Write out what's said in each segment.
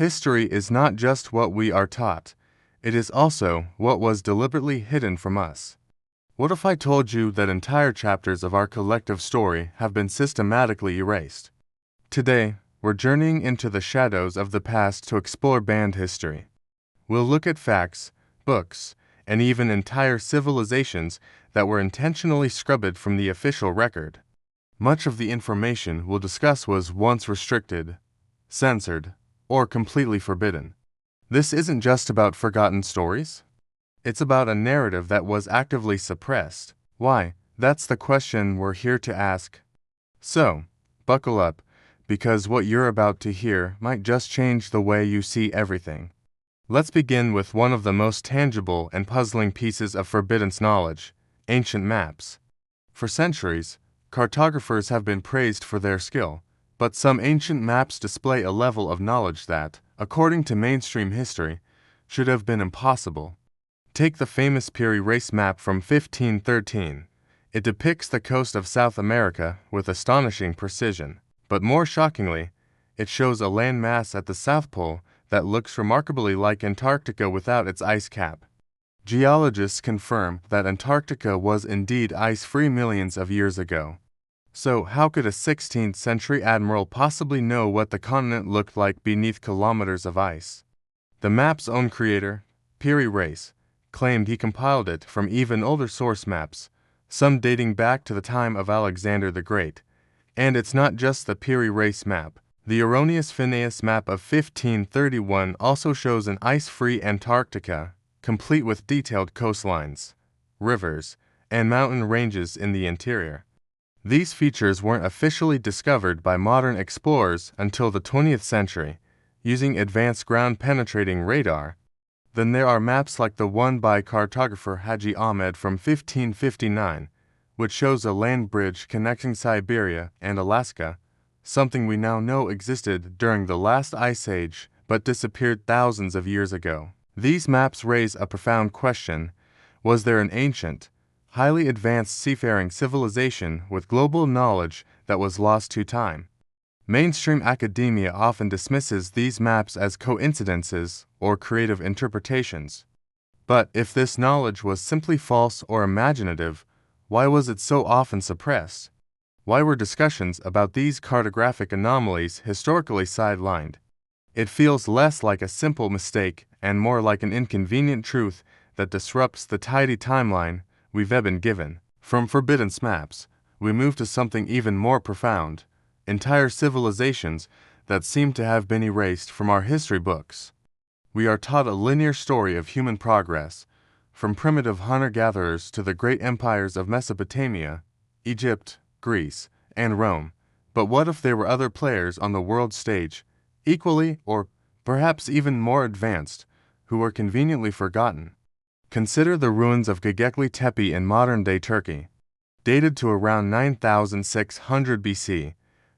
History is not just what we are taught, it is also what was deliberately hidden from us. What if I told you that entire chapters of our collective story have been systematically erased? Today, we're journeying into the shadows of the past to explore band history. We'll look at facts, books, and even entire civilizations that were intentionally scrubbed from the official record. Much of the information we'll discuss was once restricted, censored, or completely forbidden. This isn't just about forgotten stories. It's about a narrative that was actively suppressed. Why? That's the question we're here to ask. So, buckle up, because what you're about to hear might just change the way you see everything. Let's begin with one of the most tangible and puzzling pieces of forbidden knowledge: ancient maps. For centuries, cartographers have been praised for their skill, but some ancient maps display a level of knowledge that, according to mainstream history, should have been impossible. Take the famous Piri Reis map from 1513. It depicts the coast of South America with astonishing precision, but more shockingly, it shows a landmass at the South Pole that looks remarkably like Antarctica without its ice cap. Geologists confirm that Antarctica was indeed ice-free millions of years ago. So how could a 16th century admiral possibly know what the continent looked like beneath kilometers of ice? The map's own creator, Piri Reis, claimed he compiled it from even older source maps, some dating back to the time of Alexander the Great. And it's not just the Piri Reis map. The erroneous Phineas map of 1531 also shows an ice-free Antarctica, complete with detailed coastlines, rivers, and mountain ranges in the interior. These features weren't officially discovered by modern explorers until the 20th century, using advanced ground-penetrating radar. Then there are maps like the one by cartographer Haji Ahmed from 1559, which shows a land bridge connecting Siberia and Alaska, something we now know existed during the last ice age but disappeared thousands of years ago. These maps raise a profound question: was there an ancient, highly advanced seafaring civilization with global knowledge that was lost to time? Mainstream academia often dismisses these maps as coincidences or creative interpretations. But if this knowledge was simply false or imaginative, why was it so often suppressed? Why were discussions about these cartographic anomalies historically sidelined? It feels less like a simple mistake and more like an inconvenient truth that disrupts the tidy timeline we've been given. From forbidden maps, we move to something even more profound: entire civilizations that seem to have been erased from our history books. We are taught a linear story of human progress, from primitive hunter-gatherers to the great empires of Mesopotamia, Egypt, Greece, and Rome. But what if there were other players on the world stage, equally or perhaps even more advanced, who were conveniently forgotten? Consider the ruins of Göbekli Tepe in modern-day Turkey. Dated to around 9600 BC,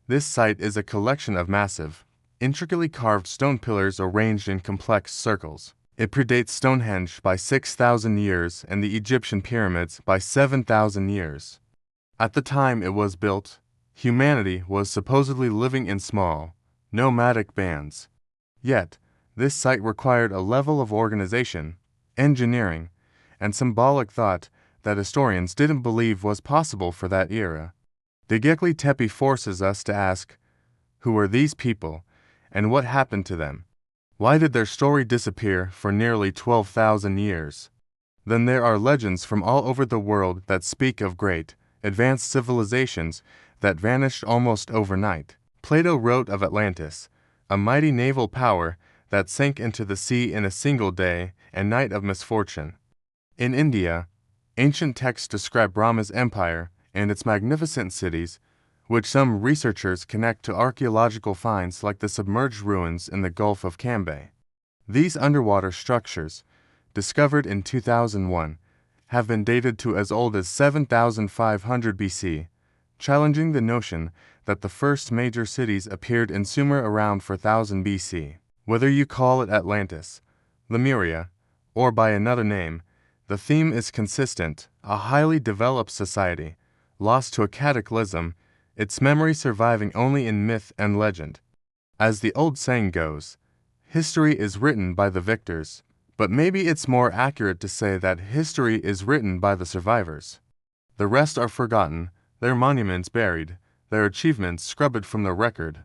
this site is a collection of massive, intricately carved stone pillars arranged in complex circles. It predates Stonehenge by 6,000 years and the Egyptian pyramids by 7,000 years. At the time it was built, humanity was supposedly living in small, nomadic bands. Yet, this site required a level of organization, engineering, and symbolic thought that historians didn't believe was possible for that era. Göbekli Tepe forces us to ask, who were these people, and what happened to them? Why did their story disappear for nearly 12,000 years? Then there are legends from all over the world that speak of great, advanced civilizations that vanished almost overnight. Plato wrote of Atlantis, a mighty naval power that sank into the sea in a single day and night of misfortune. In India, ancient texts describe Brahma's empire and its magnificent cities, which some researchers connect to archaeological finds like the submerged ruins in the Gulf of Cambay. These underwater structures, discovered in 2001, have been dated to as old as 7,500 BC, challenging the notion that the first major cities appeared in Sumer around 4000 BC. Whether you call it Atlantis, Lemuria, or by another name, the theme is consistent: a highly developed society, lost to a cataclysm, its memory surviving only in myth and legend. As the old saying goes, history is written by the victors, but maybe it's more accurate to say that history is written by the survivors. The rest are forgotten, their monuments buried, their achievements scrubbed from the record,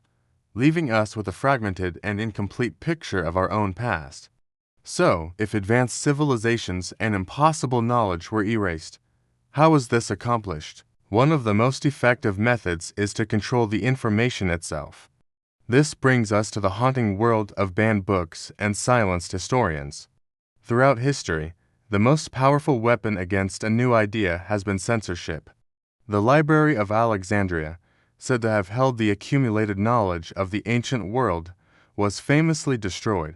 leaving us with a fragmented and incomplete picture of our own past. So, if advanced civilizations and impossible knowledge were erased, how was this accomplished? One of the most effective methods is to control the information itself. This brings us to the haunting world of banned books and silenced historians. Throughout history, the most powerful weapon against a new idea has been censorship. The Library of Alexandria, said to have held the accumulated knowledge of the ancient world, was famously destroyed.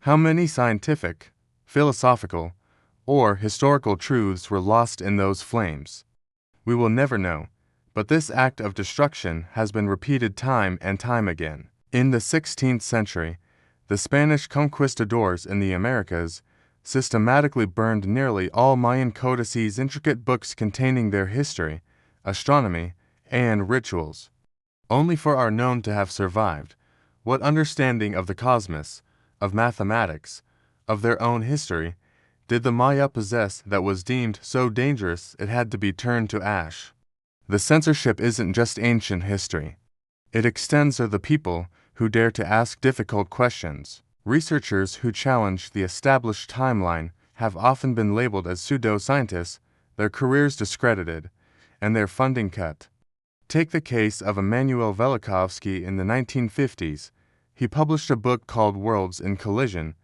How many scientific, philosophical, or historical truths were lost in those flames? We will never know, but this act of destruction has been repeated time and time again. In the 16th century, the Spanish conquistadors in the Americas systematically burned nearly all Mayan codices, intricate books containing their history, astronomy, and rituals. Only four are known to have survived. What understanding of the cosmos, of mathematics, of their own history, did the Maya possess that was deemed so dangerous it had to be turned to ash? The censorship isn't just ancient history. It extends to the people who dare to ask difficult questions. Researchers who challenge the established timeline have often been labeled as pseudo-scientists, their careers discredited, and their funding cut. Take the case of Immanuel Velikovsky in the 1950s. He published a book called Worlds in Collision,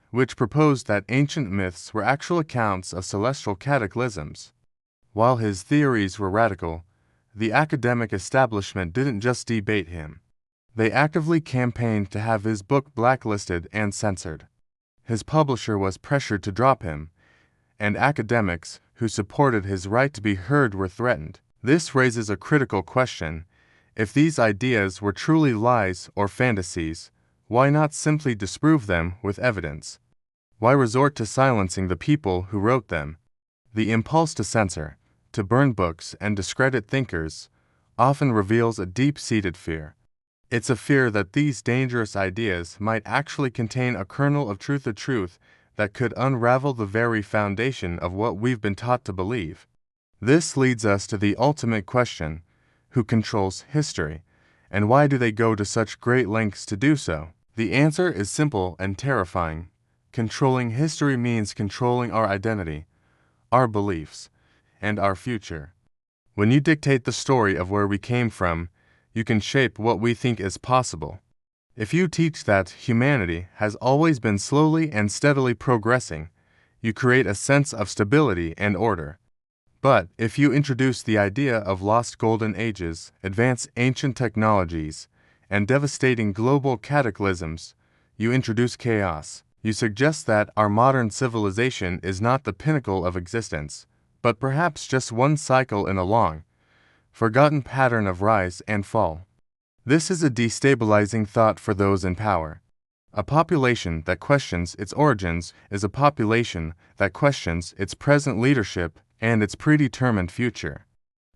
which proposed that ancient myths were actual accounts of celestial cataclysms. While his theories were radical, the academic establishment didn't just debate him. They actively campaigned to have his book blacklisted and censored. His publisher was pressured to drop him, and academics who supported his right to be heard were threatened. This raises a critical question. If these ideas were truly lies or fantasies, why not simply disprove them with evidence? Why resort to silencing the people who wrote them? The impulse to censor, to burn books and discredit thinkers, often reveals a deep-seated fear. It's a fear that these dangerous ideas might actually contain a kernel of truth that could unravel the very foundation of what we've been taught to believe. This leads us to the ultimate question: who controls history, and why do they go to such great lengths to do so? The answer is simple and terrifying. Controlling history means controlling our identity, our beliefs, and our future. When you dictate the story of where we came from, you can shape what we think is possible. If you teach that humanity has always been slowly and steadily progressing, you create a sense of stability and order. But if you introduce the idea of lost golden ages, advanced ancient technologies, and devastating global cataclysms, you introduce chaos. You suggest that our modern civilization is not the pinnacle of existence, but perhaps just one cycle in a long, forgotten pattern of rise and fall. This is a destabilizing thought for those in power. A population that questions its origins is a population that questions its present leadership and its predetermined future.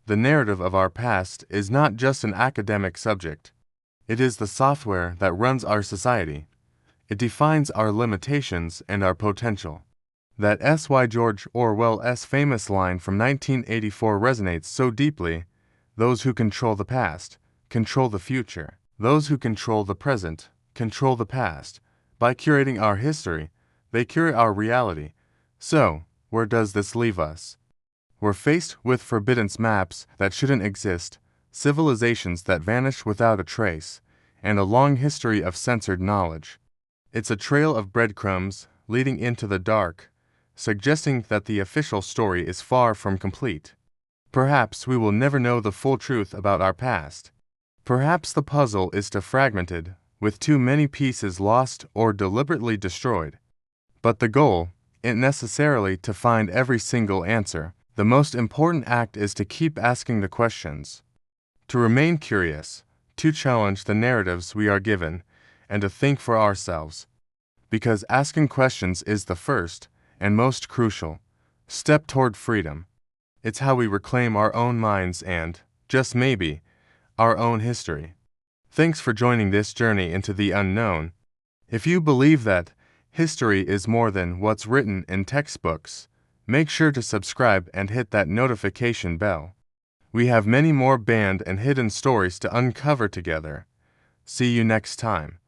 The narrative of our past is not just an academic subject. It is the software that runs our society. It defines our limitations and our potential. That S.Y. George Orwell's famous line from 1984 resonates so deeply: those who control the past control the future. Those who control the present control the past. By curating our history, they curate our reality. So, where does this leave us? We're faced with forbidden maps that shouldn't exist, civilizations that vanish without a trace, and a long history of censored knowledge. It's a trail of breadcrumbs leading into the dark, suggesting that the official story is far from complete. Perhaps we will never know the full truth about our past. Perhaps the puzzle is too fragmented, with too many pieces lost or deliberately destroyed. But the goal isn't necessarily to find every single answer. The most important act is to keep asking the questions, to remain curious, to challenge the narratives we are given, and to think for ourselves. Because asking questions is the first, and most crucial, step toward freedom. It's how we reclaim our own minds and, just maybe, our own history. Thanks for joining this journey into the unknown. If you believe that history is more than what's written in textbooks, make sure to subscribe and hit that notification bell. We have many more banned and hidden stories to uncover together. See you next time.